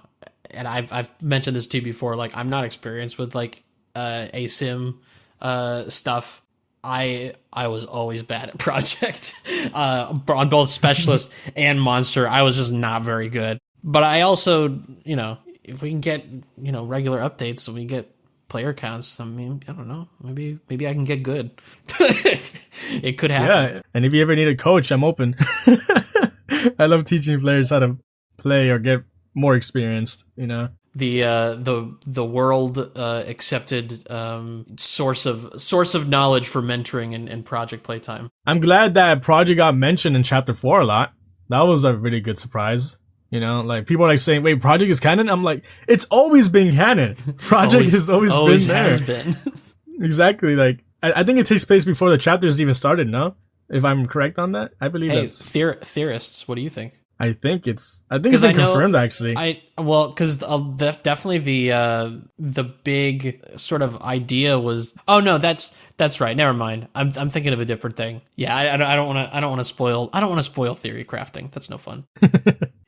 and I've mentioned this to you before, like I'm not experienced with like ASIM stuff. I was always bad at Project on both Specialist and Monster. I was just not very good. But I also, if we can get regular updates, so we get player counts. I mean, I don't know. Maybe I can get good. It could happen. Yeah, and if you ever need a coach, I'm open. I love teaching players how to play or get more experienced. The world accepted source of knowledge for mentoring and project playtime. I'm glad that project got mentioned in chapter 4 a lot. That was a really good surprise. Like people are like saying, "Wait, project is canon?" I'm like, it's always been canon. Project has always been there. Has been. Exactly. Like I think it takes place before the chapters even started. No, if I'm correct on that, I believe that's theorists. What do you think? I think it's been confirmed actually. Because definitely the big sort of idea was. Oh no, that's right. Never mind. I'm thinking of a different thing. Yeah, I don't want to spoil theory crafting. That's no fun.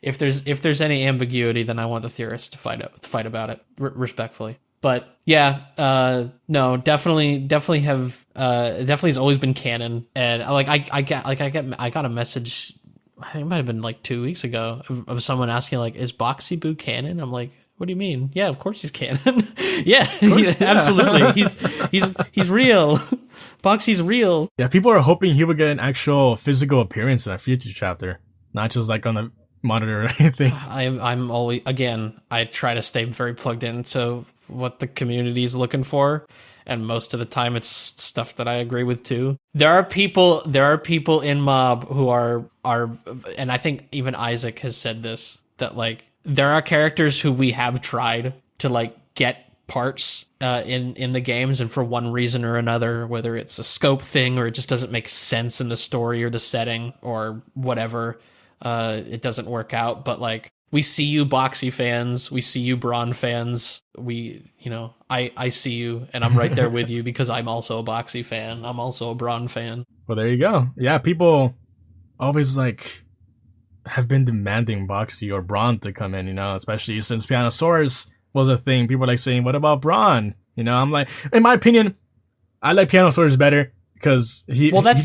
If there's any ambiguity, then I want the theorists to fight about it respectfully. But yeah, no, definitely has always been canon, and I got a message. I think it might have been like 2 weeks ago of someone asking like, "Is Boxy Boo canon?" I'm like, "What do you mean?" Yeah, of course he's canon. Yeah, absolutely. He's real. Boxy's real. Yeah, people are hoping he would get an actual physical appearance in a future chapter, not just like on the monitor or anything. I'm always, again, I try to stay very plugged into what the community is looking for, and most of the time it's stuff that I agree with too. There are people in Mob who are, and I think even Isaac has said this, that like there are characters who we have tried to like get parts in the games, and for one reason or another, whether it's a scope thing or it just doesn't make sense in the story or the setting or whatever, it doesn't work out. But like, we see you Boxy fans, we see you Braun fans, I see you, and I'm right there with you because I'm also a Boxy fan, I'm also a Braun fan. Well, there you go. Yeah, people always like have been demanding Boxy or Braun to come in, especially since Pianosaurus was a thing. People are like saying, what about Braun? I'm like, in my opinion, I like Pianosaurus better. Because that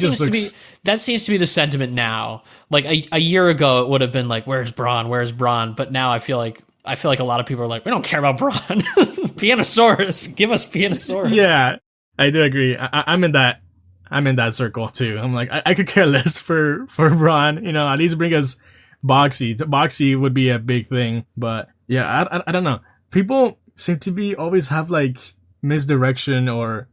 seems to be the sentiment now. Like a year ago, it would have been like, "Where's Braun? Where's Braun?" But now I feel like a lot of people are like, "We don't care about Braun. Pianosaurus, give us Pianosaurus." Yeah, I do agree. I'm in that circle too. I'm like, I could care less for Braun. At least bring us Boxy. Boxy would be a big thing. But yeah, I don't know. People seem to be always have like misdirection or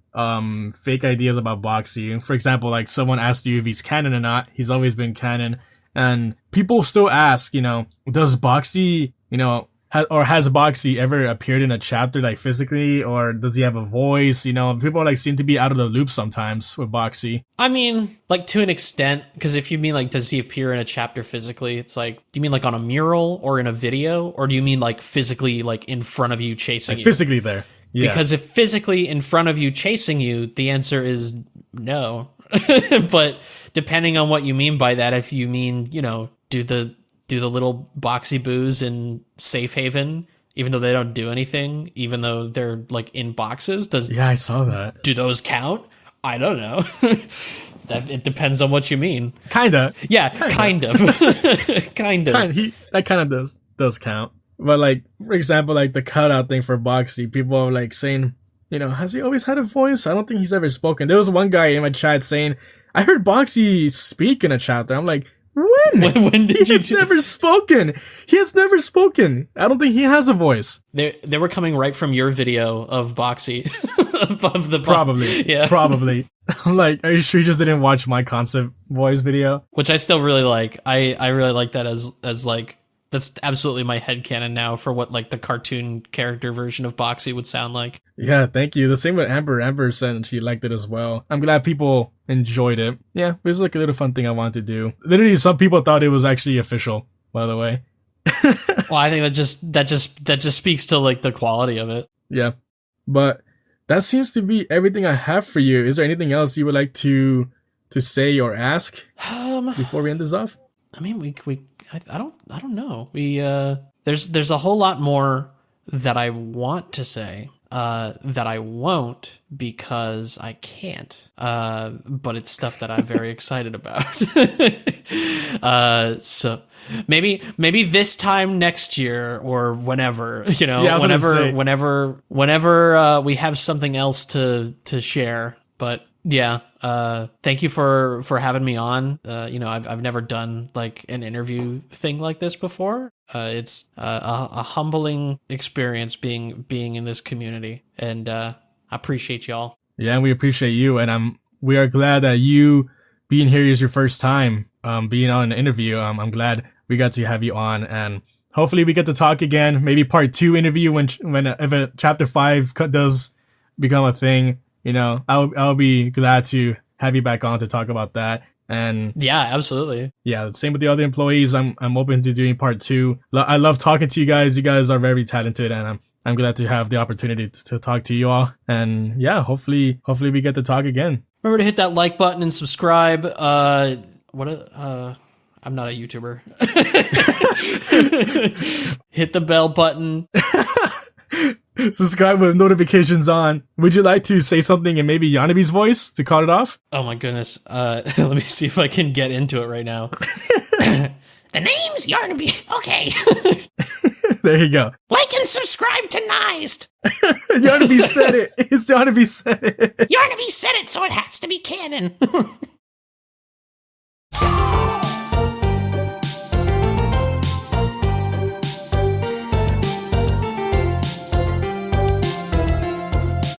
fake ideas about Boxy. For example, like someone asked you if he's canon or not. He's always been canon. And people still ask, does Boxy, has Boxy ever appeared in a chapter like physically, or does he have a voice? People like seem to be out of the loop sometimes with Boxy. I mean, like to an extent, because if you mean like, does he appear in a chapter physically? It's like, do you mean like on a mural or in a video? Or do you mean like physically, like in front of you chasing you? Physically there. Yeah. Because if physically in front of you chasing you, the answer is no. But depending on what you mean by that, if you mean, do the little Boxy Boos in Safe Haven, even though they don't do anything, even though they're like in boxes, I saw that. Do those count? I don't know. It depends on what you mean. Kinda. Yeah, kind of. Kind of. That kind of does count. But like, for example, like the cutout thing for Boxy, people are like saying, has he always had a voice? I don't think he's ever spoken. There was one guy in my chat saying, I heard Boxy speak in a chapter. I'm like, when did he has never spoken. He has never spoken. I don't think he has a voice. They were coming right from your video of Boxy. of the Probably. Yeah. Probably. I'm like, are you sure you just didn't watch my concept voice video? Which I still really like. I really like that as like, that's absolutely my headcanon now for what like the cartoon character version of Boxy would sound like. Yeah, thank you. The same with Amber. Amber said she liked it as well. I'm glad people enjoyed it. Yeah, it was like a little fun thing I wanted to do. Literally, some people thought it was actually official, by the way. Well, I think that just speaks to like the quality of it. Yeah. But that seems to be everything I have for you. Is there anything else you would like to say or ask before we end this off? I mean, I don't know. We there's a whole lot more that I want to say, that I won't because I can't. But it's stuff that I'm very excited about. So maybe this time next year or whenever, whenever we have something else to share. But yeah, thank you for having me on. I've never done like an interview thing like this before. It's a humbling experience being in this community, and I appreciate y'all. Yeah, we appreciate you, and we are glad that you being here is your first time being on an interview. I'm glad we got to have you on, and hopefully we get to talk again. Maybe part 2 interview when if a chapter 5 does become a thing. I'll be glad to have you back on to talk about that. And yeah, absolutely. Yeah, same with the other employees. I'm open to doing part 2. I love talking to you guys. You guys are very talented, and I'm glad to have the opportunity to talk to you all. And yeah, hopefully we get to talk again. Remember to hit that like button and subscribe. I'm not a YouTuber. Hit the bell button. Subscribe with notifications on. Would you like to say something in maybe YARNABY's voice to cut it off? Oh my goodness. Let me see if I can get into it right now. The name's Yarnaby. Okay. There you go. Like and subscribe to Nized. Yarnaby said it. Yarnaby said it. Yarnaby said it, so it has to be canon.